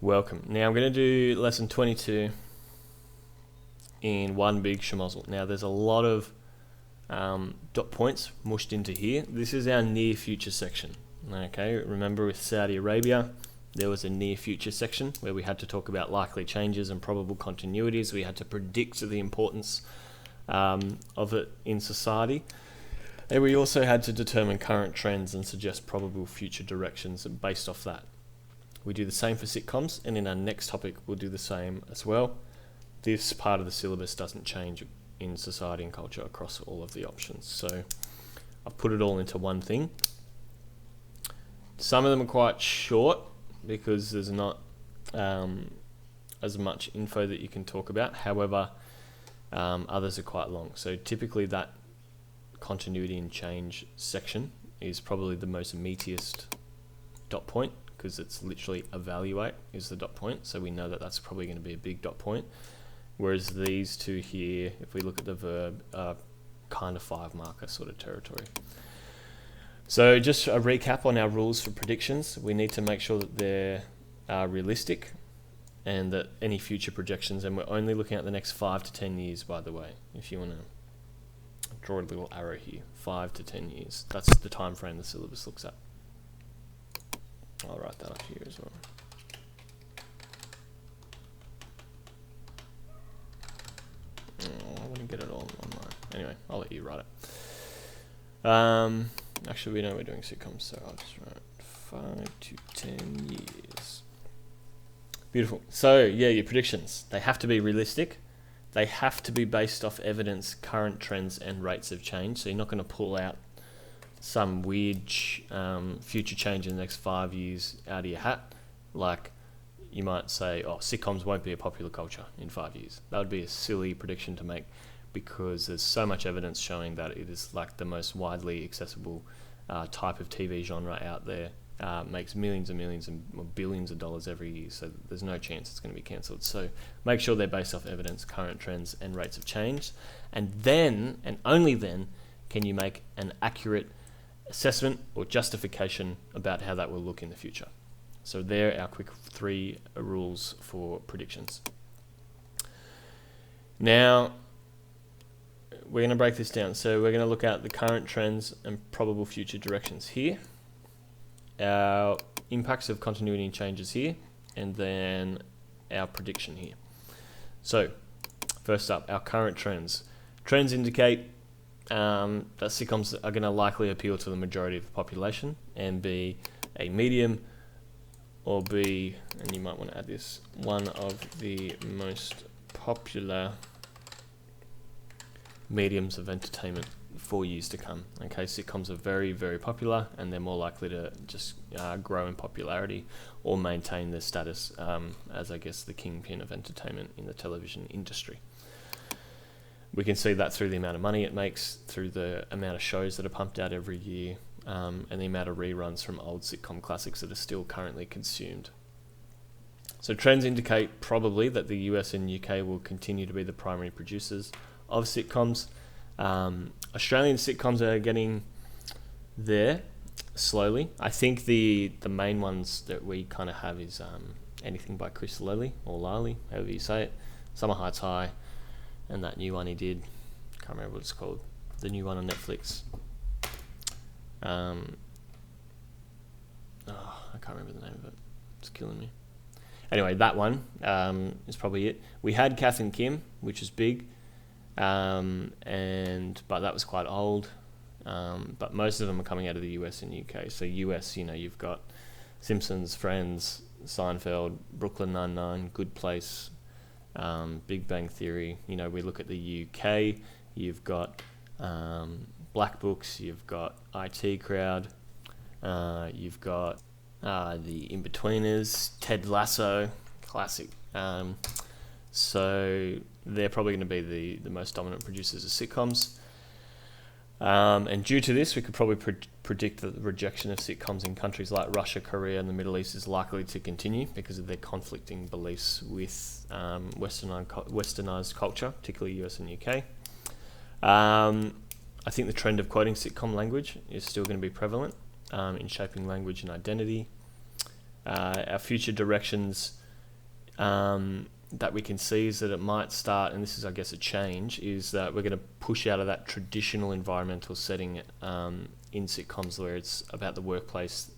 Welcome. Now I'm going to do lesson 22 in one big schmozzle. Now there's a lot of dot points mushed into here. This is our near future section. Okay, remember with Saudi Arabia, there was a near future section where we had to talk about likely changes and probable continuities. We had to predict the importance of it in society. And we also had to determine current trends and suggest probable future directions based off that. We do the same for sitcoms, and in our next topic we'll do the same as well. This part of the syllabus doesn't change in society and culture across all of the options, so I've put it all into one thing. Some of them are quite short because there's not as much info that you can talk about. However, others are quite long. So typically that continuity and change section is probably the most meatiest dot point, because it's literally evaluate is the dot point, so we know that that's probably going to be a big dot point. Whereas these two here, if we look at the verb, are kind of 5 marker sort of territory. So just a recap on our rules for predictions. We need to make sure that they're realistic and that any future projections, and we're only looking at the next 5 to 10 years, by the way, if you want to draw a little arrow here, 5 to 10 years. That's the time frame the syllabus looks at. I'll write that up here as well. I wouldn't get it all online. Anyway, I'll let you write it. Actually, we know we're doing sitcoms, so I'll just write 5 to 10 years. Beautiful. So, yeah, your predictions. They have to be realistic. They have to be based off evidence, current trends, and rates of change. So you're not going to pull out some weird future change in the next 5 years out of your hat. Like, you might say, oh, sitcoms won't be a popular culture in 5 years. That would be a silly prediction to make, because there's so much evidence showing that it is like the most widely accessible type of TV genre out there. Makes millions and millions and billions of dollars every year, so there's no chance it's going to be cancelled. So make sure they're based off evidence, current trends, and rates of change. And then, and only then, can you make an accurate assessment or justification about how that will look in the future. So there are our quick 3 rules for predictions. Now, we're going to break this down. So we're going to look at the current trends and probable future directions here, our impacts of continuity and changes here, and then our prediction here. So first up, our current trends. Trends indicate that sitcoms are going to likely appeal to the majority of the population and be a medium, or be, and you might want to add this, one of the most popular mediums of entertainment for years to come. Okay, sitcoms are very, very popular, and they're more likely to just grow in popularity or maintain their status as, I guess, the kingpin of entertainment in the television industry. We can see that through the amount of money it makes, through the amount of shows that are pumped out every year, and the amount of reruns from old sitcom classics that are still currently consumed. So trends indicate probably that the US and UK will continue to be the primary producers of sitcoms. Australian sitcoms are getting there slowly. I think the main ones that we kind of have is anything by Chris Lally, or Lally, however you say it, Summer Heights High, and that new one he did, can't remember what it's called, the new one on Netflix. I can't remember the name of it, it's killing me. Anyway, that one is probably it. We had Kath and Kim, which is big, but that was quite old. But most of them are coming out of the US and UK. So US, you've got Simpsons, Friends, Seinfeld, Brooklyn Nine-Nine, Good Place, Big Bang Theory. We look at the UK, you've got Black Books, you've got IT Crowd, you've got the In-Betweeners, Ted Lasso, classic. So they're probably going to be the most dominant producers of sitcoms. And due to this, we could probably predict that the rejection of sitcoms in countries like Russia, Korea, and the Middle East is likely to continue because of their conflicting beliefs with westernized culture, particularly US and UK. I think the trend of quoting sitcom language is still going to be prevalent in shaping language and identity. Our future directions that we can see is that it might start, and this is, I guess, a change, is that we're going to push out of that traditional environmental setting in sitcoms where it's about the workplace,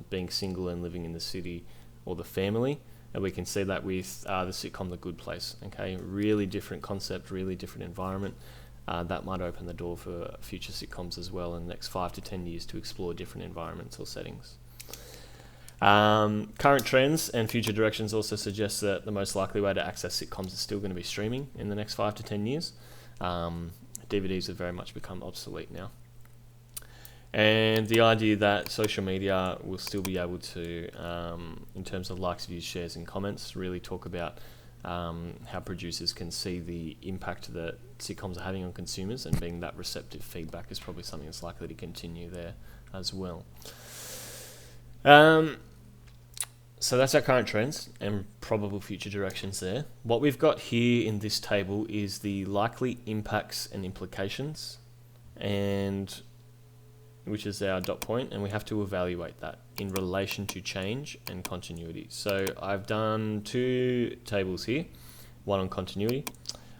being single and living in the city, or the family. And we can see that with the sitcom The Good Place. Okay, really different concept, really different environment. That might open the door for future sitcoms as well in the next 5 to 10 years to explore different environmental settings. Current trends and future directions also suggest that the most likely way to access sitcoms is still going to be streaming in the next 5 to 10 years. DVDs have very much become obsolete now. And the idea that social media will still be able to, in terms of likes, views, shares and comments, really talk about how producers can see the impact that sitcoms are having on consumers, and being that receptive feedback is probably something that's likely to continue there as well. So that's our current trends and probable future directions there. What we've got here in this table is the likely impacts and implications, and which is our dot point, and we have to evaluate that in relation to change and continuity. So I've done 2 tables here, one on continuity,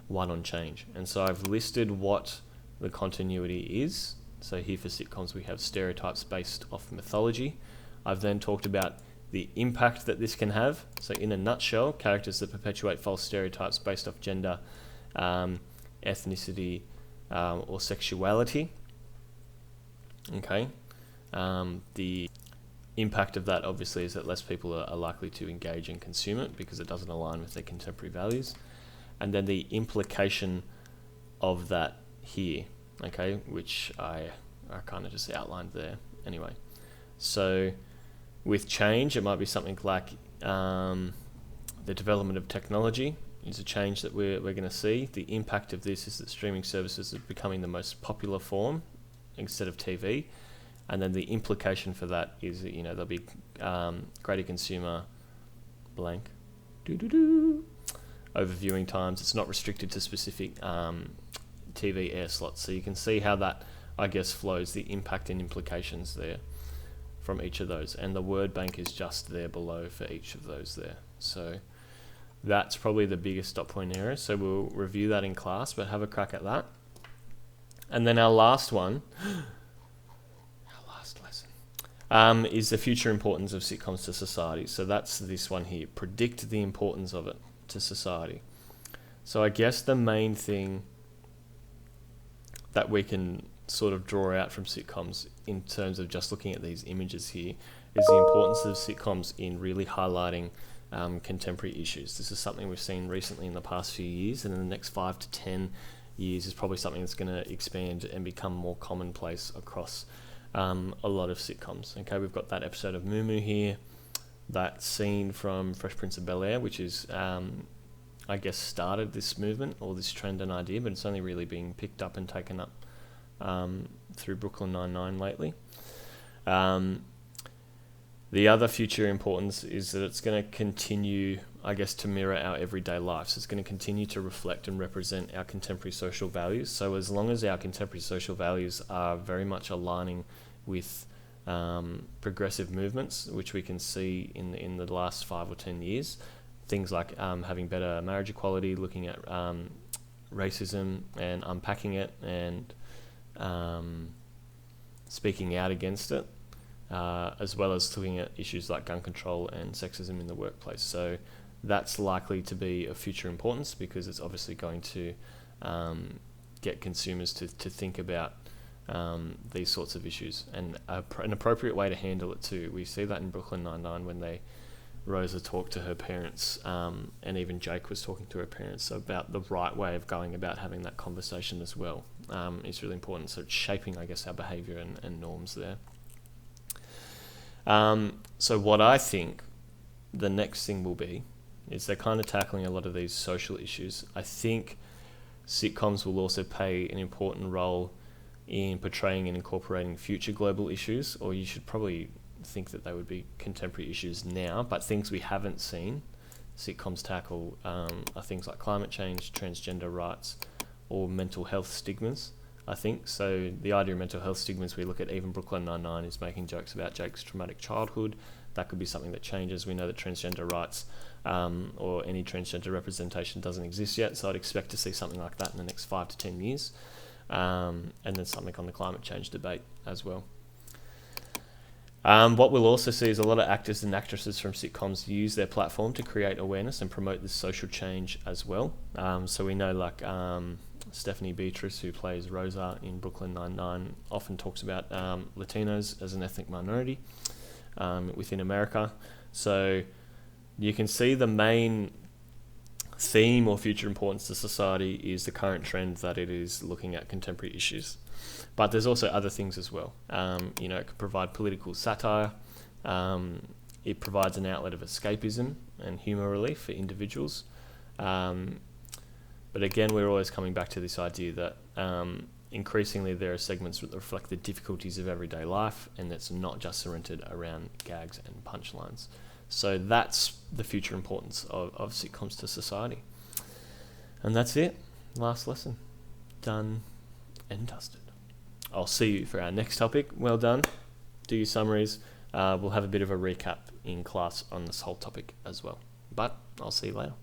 one on change. And so I've listed what the continuity is. So here for sitcoms we have stereotypes based off mythology. I've then talked about the impact that this can have. So in a nutshell, characters that perpetuate false stereotypes based off gender, ethnicity, or sexuality. Okay, the impact of that obviously is that less people are likely to engage and consume it because it doesn't align with their contemporary values. And then the implication of that here, okay, which I kind of just outlined there anyway. So with change, it might be something like the development of technology is a change that we're going to see. The impact of this is that streaming services are becoming the most popular form instead of TV, and then the implication for that is that, there'll be greater consumer blank over viewing times. It's not restricted to specific TV air slots, so you can see how that, I guess, flows, the impact and implications there from each of those, and the word bank is just there below for each of those there. So that's probably the biggest dot point area, so we'll review that in class, but have a crack at that. And then our last one, our last lesson, is the future importance of sitcoms to society. So that's this one here, predict the importance of it to society. So I guess the main thing that we can sort of draw out from sitcoms in terms of just looking at these images here is the importance of sitcoms in really highlighting contemporary issues. This is something we've seen recently in the past few years, and in the next 5 to 10 years is probably something that's going to expand and become more commonplace across a lot of sitcoms. Okay, we've got that episode of Moo Moo here, that scene from Fresh Prince of Bel-Air, which is, I guess, started this movement or this trend and idea, but it's only really being picked up and taken up through Brooklyn Nine-Nine lately. The other future importance is that it's going to continue, I guess, to mirror our everyday lives. It's going to continue to reflect and represent our contemporary social values. So as long as our contemporary social values are very much aligning with progressive movements, which we can see in the last 5 or 10 years, things like having better marriage equality, looking at racism and unpacking it, and speaking out against it, as well as looking at issues like gun control and sexism in the workplace. So that's likely to be of future importance because it's obviously going to get consumers to think about these sorts of issues, and an appropriate way to handle it too. We see that in Brooklyn Nine-Nine when Rosa talked to her parents, and even Jake was talking to her parents about the right way of going about having that conversation as well. It's really important. So it's shaping, I guess, our behaviour and norms there. So what I think the next thing will be is they're kind of tackling a lot of these social issues. I think sitcoms will also play an important role in portraying and incorporating future global issues, or you should probably think that they would be contemporary issues now, but things we haven't seen sitcoms tackle are things like climate change, transgender rights, or mental health stigmas, I think. So the idea of mental health stigmas, we look at even Brooklyn Nine-Nine is making jokes about Jake's traumatic childhood, that could be something that changes. We know that transgender rights or any transgender representation doesn't exist yet, so I'd expect to see something like that in the next 5 to 10 years. And then something on the climate change debate as well. What we'll also see is a lot of actors and actresses from sitcoms use their platform to create awareness and promote this social change as well. So we know like Stephanie Beatrice, who plays Rosa in Brooklyn Nine-Nine, often talks about Latinos as an ethnic minority within America. So you can see the main theme or future importance to society is the current trend that it is looking at contemporary issues. But there's also other things as well. It could provide political satire. It provides an outlet of escapism and humour relief for individuals. But again, we're always coming back to this idea that increasingly there are segments that reflect the difficulties of everyday life, and that's not just centered around gags and punchlines. So that's the future importance of sitcoms to society. And that's it. Last lesson. Done and dusted. I'll see you for our next topic. Well done. Do your summaries. We'll have a bit of a recap in class on this whole topic as well. But I'll see you later.